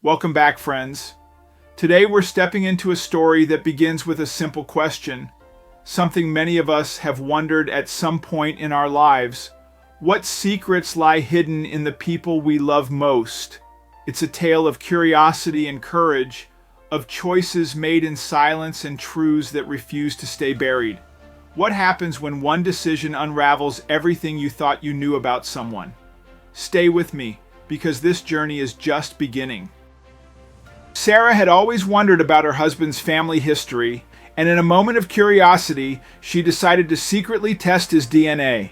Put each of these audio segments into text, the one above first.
Welcome back, friends. Today we're stepping into a story that begins with a simple question, something many of us have wondered at some point in our lives. What secrets lie hidden in the people we love most? It's a tale of curiosity and courage, of choices made in silence and truths that refuse to stay buried. What happens when one decision unravels everything you thought you knew about someone? Stay with me, because this journey is just beginning. Sarah had always wondered about her husband's family history, and in a moment of curiosity, she decided to secretly test his DNA.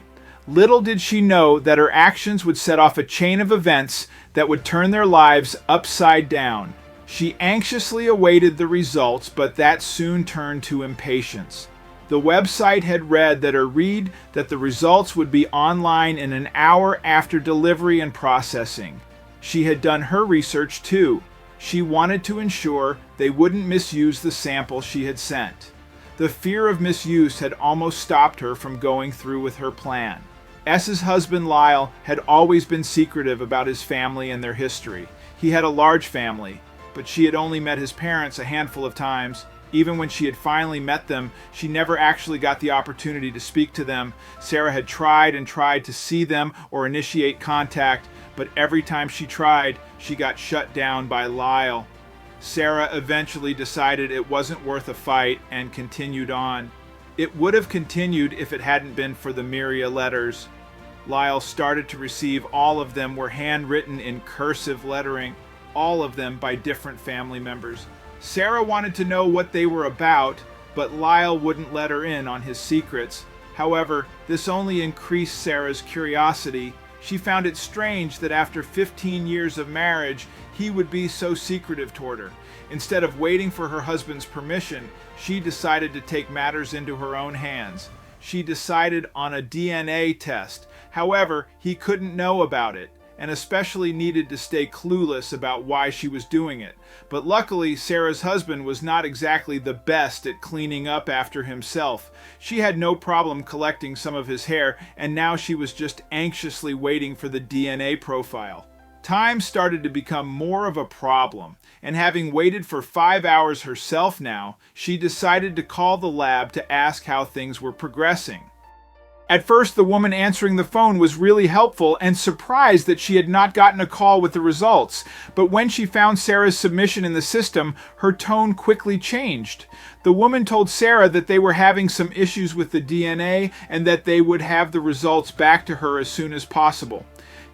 Little did she know that her actions would set off a chain of events that would turn their lives upside down. She anxiously awaited the results, but that soon turned to impatience. The website had read that the results would be online in an hour after delivery and processing. She had done her research too. She wanted to ensure they wouldn't misuse the sample she had sent. The fear of misuse had almost stopped her from going through with her plan. S's husband Lyle had always been secretive about his family and their history. He had a large family, but she had only met his parents a handful of times. Even when she had finally met them, she never actually got the opportunity to speak to them. Sarah had tried and tried to see them or initiate contact, but every time she tried, she got shut down by Lyle. Sarah eventually decided it wasn't worth a fight and continued on. It would have continued if it hadn't been for the myriad letters. Lyle started to receive. All of them were handwritten in cursive lettering, all of them by different family members. Sarah wanted to know what they were about, but Lyle wouldn't let her in on his secrets. However, this only increased Sarah's curiosity. She found it strange that after 15 years of marriage, he would be so secretive toward her. Instead of waiting for her husband's permission, she decided to take matters into her own hands. She decided on a DNA test. However, he couldn't know about it, and especially needed to stay clueless about why she was doing it. But luckily, Sarah's husband was not exactly the best at cleaning up after himself. She had no problem collecting some of his hair, and now she was just anxiously waiting for the DNA profile. Time started to become more of a problem, and having waited for 5 hours herself now, she decided to call the lab to ask how things were progressing. At first, the woman answering the phone was really helpful and surprised that she had not gotten a call with the results. But when she found Sarah's submission in the system, her tone quickly changed. The woman told Sarah that they were having some issues with the DNA and that they would have the results back to her as soon as possible.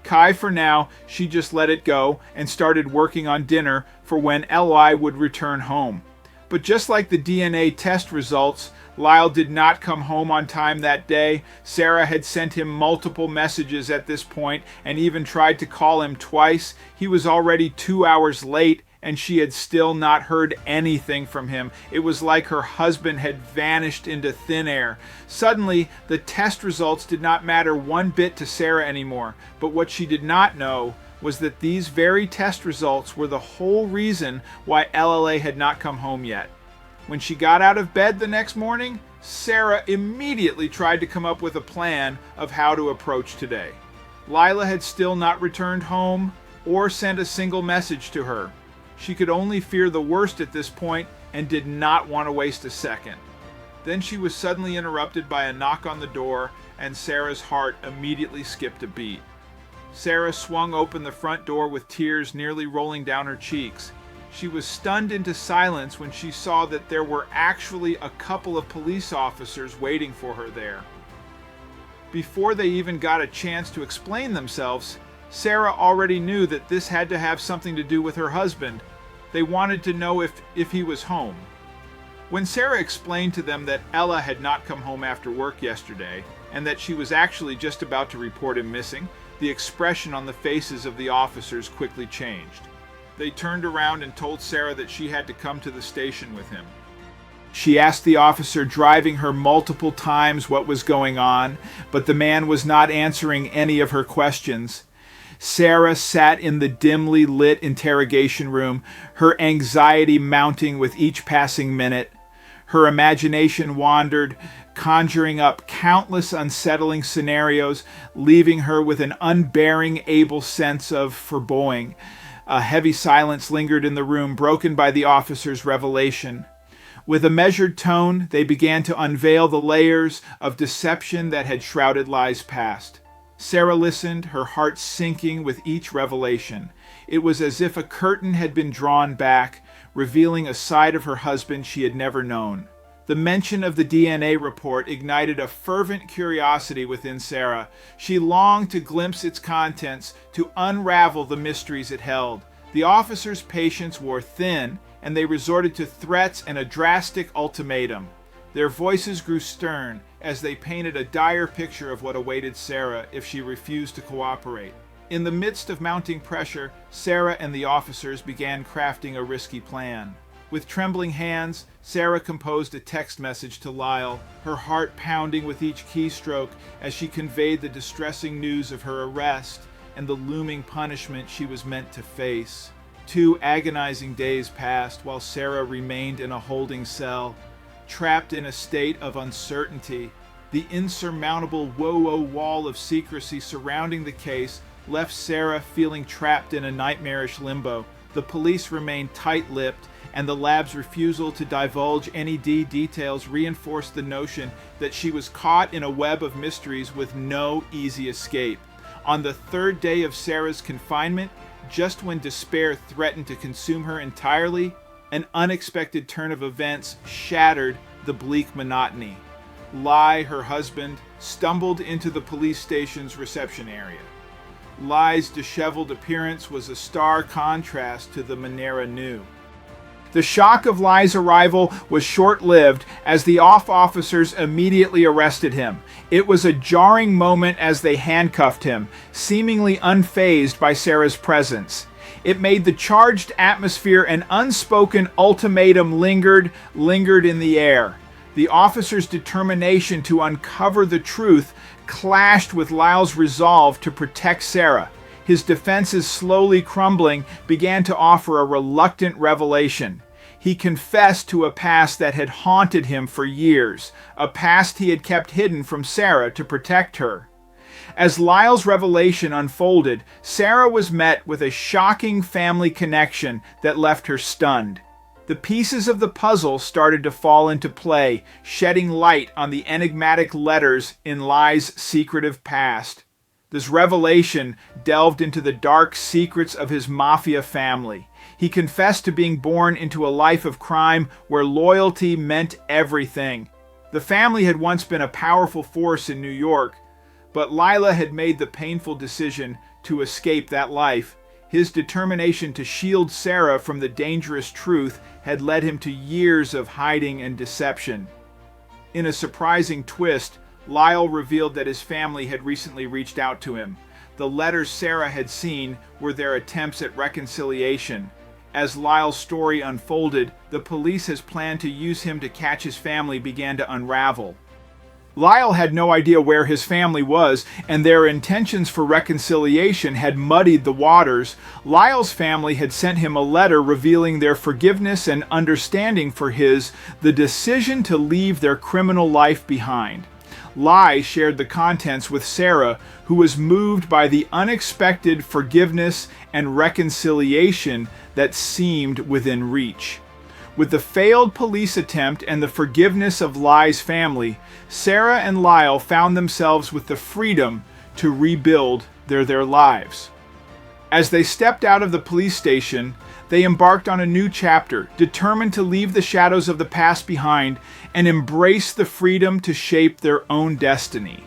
For now, she just let it go and started working on dinner for when Li would return home. But just like the DNA test results, Lyle did not come home on time that day. Sarah had sent him multiple messages at this point and even tried to call him twice. He was already 2 hours late and she had still not heard anything from him. It was like her husband had vanished into thin air. Suddenly, the test results did not matter one bit to Sarah anymore. But what she did not know was that these very test results were the whole reason why LLA had not come home yet. When she got out of bed the next morning, Sarah immediately tried to come up with a plan of how to approach today. Lila had still not returned home or sent a single message to her. She could only fear the worst at this point and did not want to waste a second. Then she was suddenly interrupted by a knock on the door, and Sarah's heart immediately skipped a beat. Sarah swung open the front door with tears nearly rolling down her cheeks. She was stunned into silence when she saw that there were actually a couple of police officers waiting for her there. Before they even got a chance to explain themselves, Sarah already knew that this had to have something to do with her husband. They wanted to know if he was home. When Sarah explained to them that Ella had not come home after work yesterday, and that she was actually just about to report him missing, the expression on the faces of the officers quickly changed. They turned around and told Sarah that she had to come to the station with him. She asked the officer driving her multiple times what was going on, but the man was not answering any of her questions. Sarah sat in the dimly lit interrogation room, her anxiety mounting with each passing minute. Her imagination wandered, conjuring up countless unsettling scenarios, leaving her with an unbearing able sense of foreboding. A heavy silence lingered in the room, broken by the officer's revelation. With a measured tone, they began to unveil the layers of deception that had shrouded Lai's past. Sarah listened, her heart sinking with each revelation. It was as if a curtain had been drawn back, revealing a side of her husband she had never known. The mention of the DNA report ignited a fervent curiosity within Sarah. She longed to glimpse its contents, to unravel the mysteries it held. The officers' patience wore thin, and they resorted to threats and a drastic ultimatum. Their voices grew stern as they painted a dire picture of what awaited Sarah if she refused to cooperate. In the midst of mounting pressure, Sarah and the officers began crafting a risky plan. With trembling hands, Sarah composed a text message to Lyle, her heart pounding with each keystroke as she conveyed the distressing news of her arrest and the looming punishment she was meant to face. 2 agonizing days passed while Sarah remained in a holding cell, trapped in a state of uncertainty. The insurmountable wall of secrecy surrounding the case left Sarah feeling trapped in a nightmarish limbo. The police remained tight-lipped, and the lab's refusal to divulge any details reinforced the notion that she was caught in a web of mysteries with no easy escape. On the 3rd day of Sarah's confinement, just when despair threatened to consume her entirely, an unexpected turn of events shattered the bleak monotony. Lai, her husband, stumbled into the police station's reception area. Lai's disheveled appearance was a stark contrast to the Manera knew. The shock of Lai's arrival was short-lived as the officers immediately arrested him. It was a jarring moment as they handcuffed him, seemingly unfazed by Sarah's presence. It made the charged atmosphere an unspoken ultimatum lingered in the air. The officer's determination to uncover the truth clashed with Lyle's resolve to protect Sarah. His defenses slowly crumbling began to offer a reluctant revelation. He confessed to a past that had haunted him for years, a past he had kept hidden from Sarah to protect her. As Lyle's revelation unfolded, Sarah was met with a shocking family connection that left her stunned. The pieces of the puzzle started to fall into play, shedding light on the enigmatic letters in Lai's secretive past. This revelation delved into the dark secrets of his mafia family. He confessed to being born into a life of crime where loyalty meant everything. The family had once been a powerful force in New York, but Lila had made the painful decision to escape that life. His determination to shield Sarah from the dangerous truth had led him to years of hiding and deception. In a surprising twist, Lyle revealed that his family had recently reached out to him. The letters Sarah had seen were their attempts at reconciliation. As Lyle's story unfolded, the police has planned to use him to catch his family began to unravel. Lyle had no idea where his family was, and their intentions for reconciliation had muddied the waters. Lyle's family had sent him a letter revealing their forgiveness and understanding for the decision to leave their criminal life behind. Lai shared the contents with Sarah, who was moved by the unexpected forgiveness and reconciliation that seemed within reach. With the failed police attempt and the forgiveness of Lai's family, Sarah and Lyle found themselves with the freedom to rebuild their lives. As they stepped out of the police station, they embarked on a new chapter, determined to leave the shadows of the past behind and embrace the freedom to shape their own destiny.